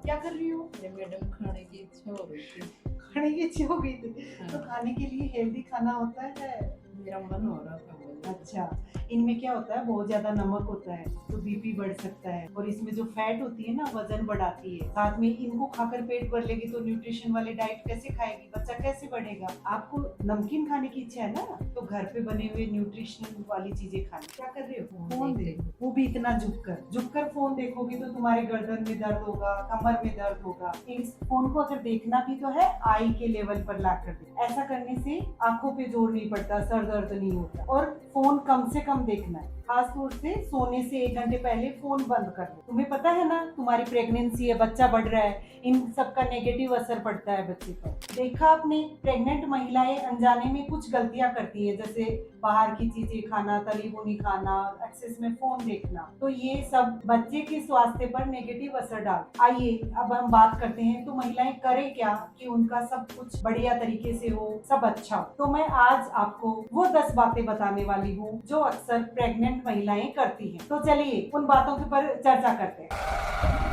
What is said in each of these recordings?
क्या कर रही हो? अरे मैडम, खाने की इच्छा हो रही थी। खाने की इच्छा हो गई थी? तो हाँ, खाने के लिए हेल्दी खाना होता है। मेरा मन हो रहा था बहुत ज्यादा। अच्छा, इनमें क्या होता है, बहुत ज्यादा नमक होता है तो बीपी बढ़ सकता है, और इसमें जो फैट होती है ना, वजन बढ़ाती है। साथ में इनको खाकर पेट भर लेगी तो न्यूट्रिशन वाले डाइट कैसे खाएगी, बच्चा कैसे बढ़ेगा? आपको नमकीन खाने की इच्छा है ना, तो घर पे बने हुए न्यूट्रिशन वाली चीजें खानी। क्या कर रहे हो? फोन फोन देख देखो, रही वो भी इतना झुक कर फोन देखोगी तो तुम्हारे गर्दन में दर्द होगा, कमर में दर्द होगा। इस फोन को अगर देखना भी तो है, आई के लेवल पर ला कर दे। ऐसा करने से आंखों पे जोर नहीं पड़ता, सर दर्द नहीं होता। और फोन कम से कम देखना है, खास तौर से सोने से 1 घंटे पहले फोन बंद कर दो। तुम्हें पता है ना, तुम्हारी प्रेगनेंसी है, बच्चा बढ़ रहा है, इन सब का नेगेटिव असर पड़ता है बच्चे पर। देखा आपने, प्रेग्नेंट महिलाएं अनजाने में कुछ गलतियां करती है, जैसे बाहर की चीजें खाना, तली भुनी खाना, एक्सेस में फोन देखना। तो ये सब बच्चे के स्वास्थ्य पर नेगेटिव असर डाल। आइए अब हम बात करते हैं, तो महिलाएं करें क्या कि उनका सब कुछ बढ़िया तरीके से हो, सब अच्छा हो। तो मैं आज आपको वो 10 बातें बताने वाली हूँ जो अक्सर प्रेग्नेंट महिलाएं करती हैं। तो चलिए उन बातों के पर चर्चा करते हैं।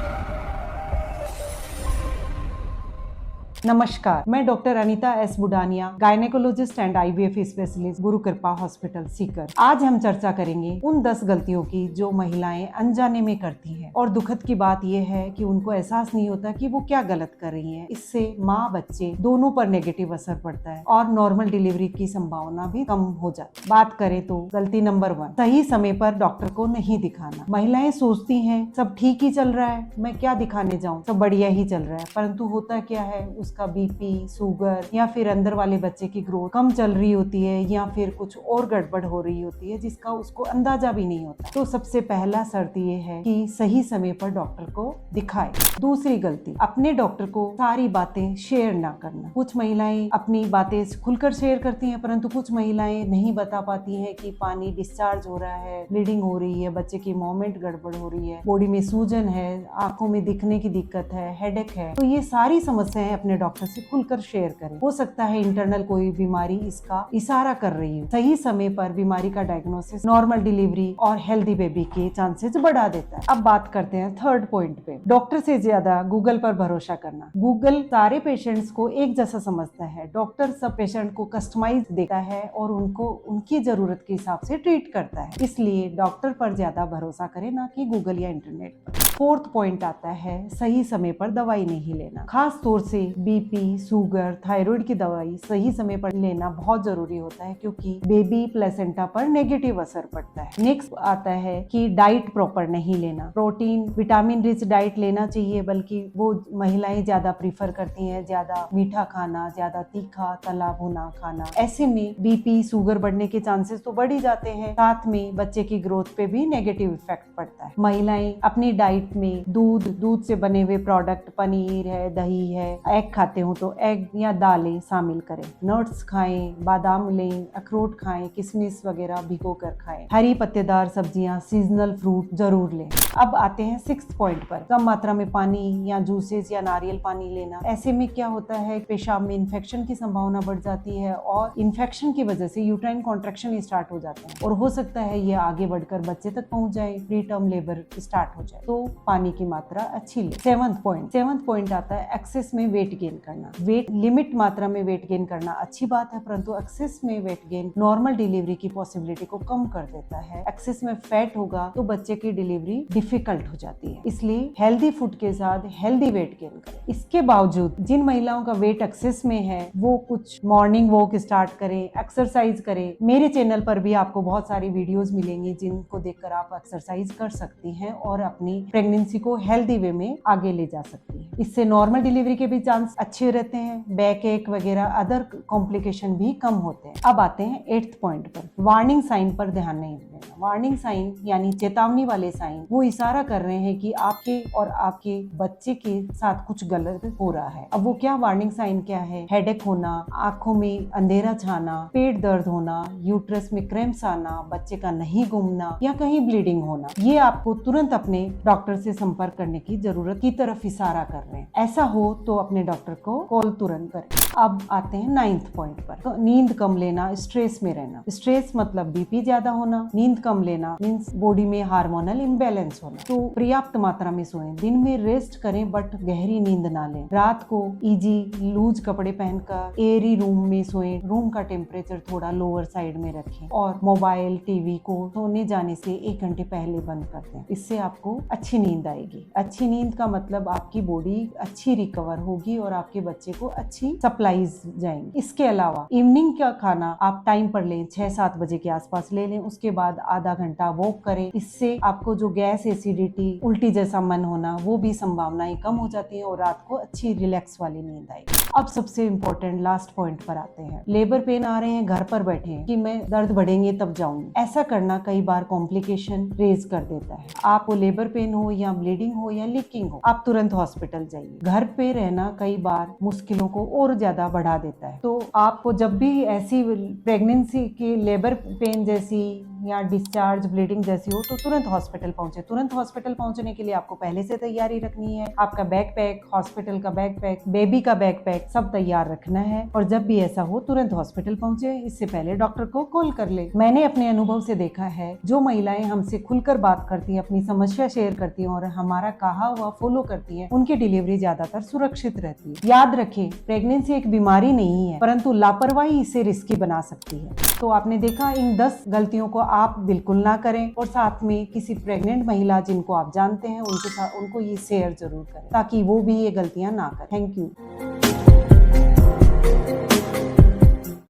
नमस्कार, मैं doctor Anita S Budania, gynaecologist and IVF specialist, गुरु कृपा हॉस्पिटल सीकर। आज हम चर्चा करेंगे उन 10 गलतियों की जो महिलाएं अनजाने में करती हैं, और दुखद की बात यह है कि उनको एहसास नहीं होता कि वो क्या गलत कर रही हैं। इससे माँ बच्चे दोनों पर नेगेटिव असर पड़ता है और नॉर्मल डिलीवरी की संभावना भी कम हो जाती है। बात करें तो गलती नंबर 1, सही समय पर डॉक्टर को नहीं दिखाना। महिलाएं सोचती हैं सब ठीक ही चल रहा है, मैं क्या दिखाने जाऊं, सब बढ़िया ही चल रहा है। परंतु होता क्या है, उसका बीपी, शुगर या फिर अंदर वाले बच्चे की ग्रोथ कम चल रही होती है, या फिर कुछ और गड़बड़ हो रही होती है जिसका उसको अंदाजा भी नहीं होता। तो सबसे पहला शर्त ये है कि सही समय पर डॉक्टर को दिखाए। दूसरी गलती, अपने डॉक्टर को सारी बातें शेयर ना करना। कुछ महिलाएं अपनी बातें खुलकर शेयर करती हैं, परंतु कुछ महिलाएं नहीं बता पाती हैं कि पानी डिस्चार्ज हो रहा है, ब्लीडिंग हो रही है, बच्चे की मूवमेंट गड़बड़ हो रही है, बॉडी में सूजन है, आंखों में दिखने की दिक्कत है, हेडेक है। तो ये सारी समस्याएं अपने डॉक्टर से खुलकर शेयर करें। हो सकता है इंटरनल कोई बीमारी इसका इशारा कर रही हो। सही समय पर बीमारी का डायग्नोसिस नॉर्मल डिलीवरी और हेल्दी बेबी के चांसेस बढ़ा देता है। अब बात करते हैं थर्ड पॉइंट पे, डॉक्टर से ज्यादा गूगल पर भरोसा करना। गूगल सारे पेशेंट्स को एक जैसा समझता है, डॉक्टर सब पेशेंट को कस्टमाइज देता है और उनको उनकी जरूरत के हिसाब से ट्रीट करता है। इसलिए डॉक्टर पर ज्यादा भरोसा करें, ना कि गूगल या इंटरनेट पर। फोर्थ पॉइंट आता है सही समय पर दवाई नहीं लेना। खास तौर से बीपी, शुगर, थायराइड की दवाई सही समय पर लेना बहुत जरूरी होता है, क्योंकि बेबी प्लेसेंटा पर नेगेटिव असर पड़ता है। नेक्स्ट आता है कि डाइट प्रॉपर नहीं लेना। प्रोटीन, विटामिन रिच डाइट लेना चाहिए, बल्कि वो महिलाएं ज्यादा प्रीफर करती हैं ज्यादा मीठा खाना, ज्यादा तीखा तला भुना खाना। ऐसे में बीपी, शुगर बढ़ने के चांसेस तो बढ़ ही जाते हैं, साथ में बच्चे की ग्रोथ पे भी नेगेटिव इफेक्ट पड़ता है। महिलाएं अपनी डाइट में दूध से बने हुए प्रोडक्ट, पनीर है, दही है, एग खाते हो तो एग या दालें शामिल करें। नट्स खाएं, बादाम लें, अखरोट खाएं, किशमिश वगैरह भिगो कर खाएं। हरी पत्तेदार सब्जियां, सीजनल फ्रूट जरूर लें। अब आते हैं सिक्स्थ पॉइंट पर, कम मात्रा में पानी या जूसेस या नारियल पानी लेना। ऐसे में क्या होता है, पेशाब में इन्फेक्शन की संभावना बढ़ जाती है, और इन्फेक्शन की वजह से यूट्राइन कॉन्ट्रैक्शन स्टार्ट हो जाते हैं, और हो सकता है ये आगे बढ़कर बच्चे तक पहुंच जाए, प्री टर्म लेबर स्टार्ट हो जाए। तो पानी की मात्रा अच्छी ले। सेवंथ पॉइंट आता है एक्सेस में वेट गेन करना। वेट लिमिट मात्रा में वेट गेन करना अच्छी बात है, परंतु एक्सेस में वेट गेन नॉर्मल डिलीवरी की पॉसिबिलिटी को कम कर देता है। एक्सेस में फैट होगा तो बच्चे की डिलीवरी डिफिकल्ट हो जाती है। इसलिए हेल्दी फूड के साथ हेल्दी वेट गेन करें। इसके बावजूद जिन महिलाओं का वेट एक्सेस में है, वो कुछ मॉर्निंग वॉक स्टार्ट करें, एक्सरसाइज करें। मेरे चैनल पर भी आपको बहुत सारी वीडियोस मिलेंगी जिनको देखकर आप एक्सरसाइज कर सकती हैं और अपनी प्रेगनेंसी को हेल्दी वे में आगे ले जा सकती है। इससे नॉर्मल डिलीवरी के भी चांस अच्छे रहते हैं, बैक एक वगैरह अदर कॉम्प्लिकेशन भी कम होते हैं। अब आते हैं 8th पॉइंट पर, वार्निंग साइन पर ध्यान नहीं देना। वार्निंग साइन यानी चेतावनी वाले साइन, वो इशारा कर रहे हैं कि आपके और आपके बच्चे के साथ कुछ गलत हो रहा है। अब वो क्या वार्निंग साइन क्या है, हेडेक होना, आंखों में अंधेरा छाना, पेट दर्द होना, यूट्रस में क्रैम्प्स आना, बच्चे का नहीं घूमना या कहीं ब्लीडिंग होना, ये आपको तुरंत अपने डॉक्टर से संपर्क करने की जरूरत की तरफ इशारा कर रहे हैं। ऐसा हो तो अपने डॉक्टर डॉक्टर को कॉल तुरंत करें। अब आते हैं 9th पॉइंट पर। तो नींद कम लेना, स्ट्रेस में रहना। स्ट्रेस मतलब बीपी ज्यादा होना, नींद कम लेना मीन्स बॉडी में हार्मोनल इम्बैलेंस होना। तो पर्याप्त मात्रा में सोएं, दिन में रेस्ट करें बट गहरी नींद ना लें। रात को इजी लूज कपड़े पहनकर एयरी रूम में सोएं, रूम का टेम्परेचर थोड़ा लोअर साइड में रखें और मोबाइल टीवी को सोने जाने से 1 घंटे पहले बंद कर दें। इससे आपको अच्छी नींद आएगी। अच्छी नींद का मतलब आपकी बॉडी अच्छी रिकवर होगी और आपके बच्चे को अच्छी सप्लाईज जाएंगी। इसके अलावा इवनिंग का खाना आप टाइम पर लें, 6-7 बजे के आसपास ले लें। उसके बाद आधा घंटा वॉक करें। इससे आपको जो गैस, एसिडिटी, उल्टी जैसा मन होना वो भी संभावनाएं कम हो जाती हैं और रात को अच्छी रिलैक्स वाली नींद आएगी। अब सबसे इम्पोर्टेंट लास्ट पॉइंट पर आते हैं। लेबर पेन आ रहे हैं, घर पर बैठे हैं कि मैं दर्द बढ़ेंगे तब जाऊंगी। ऐसा करना कई बार कॉम्प्लिकेशन रेज कर देता है। आपको लेबर पेन हो या ब्लीडिंग हो या लीकिंग हो, आप तुरंत हॉस्पिटल जाइए। घर पे रहना कई बार मुश्किलों को और ज्यादा बढ़ा देता है। तो आपको जब भी ऐसी प्रेगनेंसी की लेबर पेन जैसी या डिस्चार्ज ब्लीडिंग जैसी हो तो तुरंत हॉस्पिटल पहुंचे। तुरंत हॉस्पिटल पहुंचने के लिए आपको पहले से तैयारी रखनी है। आपका बैकपैक, हॉस्पिटल का बैकपैक, बेबी का बैकपैक सब तैयार रखना है और जब भी ऐसा हो तुरंत हॉस्पिटल पहुंचे। इससे पहले डॉक्टर को कॉल कर ले। मैंने अपने अनुभव से देखा है, जो महिलाएं हमसे खुलकर बात करती हैं, अपनी समस्या शेयर करती हैं और हमारा कहा हुआ फॉलो करती हैं, उनकी डिलीवरी ज्यादातर सुरक्षित रहती है। याद रखें, प्रेगनेंसी एक बीमारी नहीं है, परंतु लापरवाही इसे रिस्की बना सकती है। तो आपने देखा, इन 10 गलतियों को आप बिल्कुल ना करें और साथ में किसी प्रेग्नेंट महिला जिनको आप जानते हैं उनको ये शेयर जरूर करें ताकि वो भी ये गलतियां ना करें। Thank you.